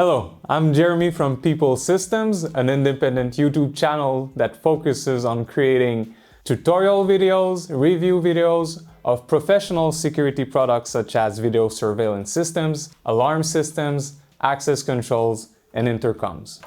Hello, I'm Jeremie from Pipl Systems, an independent YouTube channel that focuses on creating tutorial videos, review videos of professional security products such as video surveillance systems, alarm systems, access controls, and intercoms.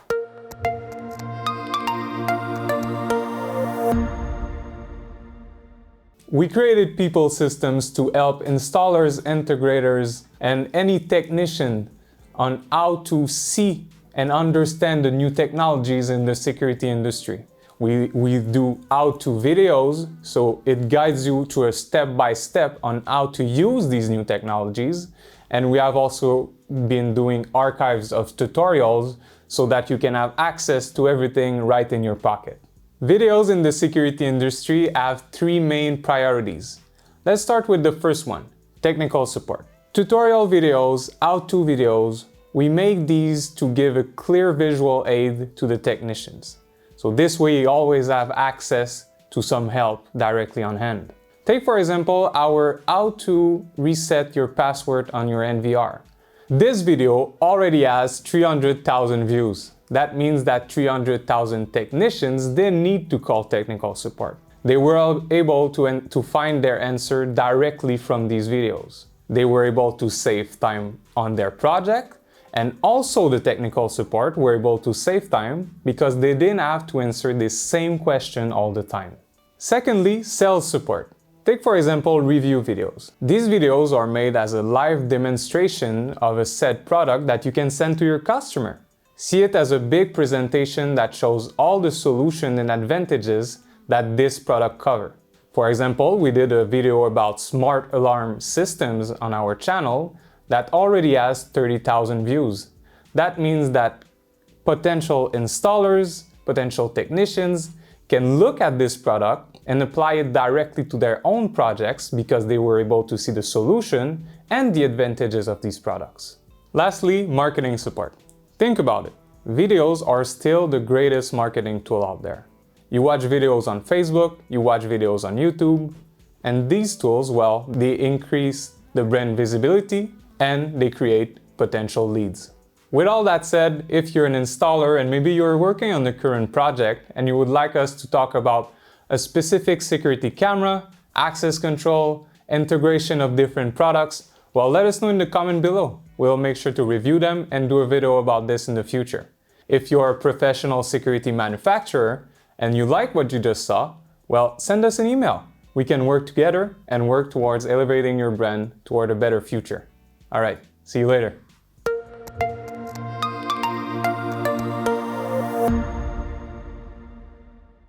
We created Pipl Systems to help installers, integrators, and any technician on how to see and understand the new technologies in the security industry. We do how-to videos, so it guides you to a step-by-step on how to use these new technologies. And we have also been doing archives of tutorials so that you can have access to everything right in your pocket. Videos in the security industry have three main priorities. Let's start with the first one, technical support. Tutorial videos, how-to videos, we make these to give a clear visual aid to the technicians. So this way you always have access to some help directly on hand. Take for example our how to reset your password on your NVR. This video already has 300,000 views. That means that 300,000 technicians didn't need to call technical support. They were able to find their answer directly from these videos. They were able to save time on their project, and also the technical support were able to save time because they didn't have to answer the same question all the time. Secondly, sales support. Take for example review videos. These videos are made as a live demonstration of a said product that you can send to your customer. See it as a big presentation that shows all the solutions and advantages that this product covers. For example, we did a video about smart alarm systems on our channel that already has 30,000 views. That means that potential installers, potential technicians can look at this product and apply it directly to their own projects because they were able to see the solution and the advantages of these products. Lastly, marketing support. Think about it. Videos are still the greatest marketing tool out there. You watch videos on Facebook, you watch videos on YouTube, and these tools, well, they increase the brand visibility and they create potential leads. With all that said, if you're an installer and maybe you're working on the current project and you would like us to talk about a specific security camera, access control, integration of different products, well, let us know in the comment below. We'll make sure to review them and do a video about this in the future. If you're a professional security manufacturer and you like what you just saw, well, send us an email. We can work together and work towards elevating your brand toward a better future. All right, see you later.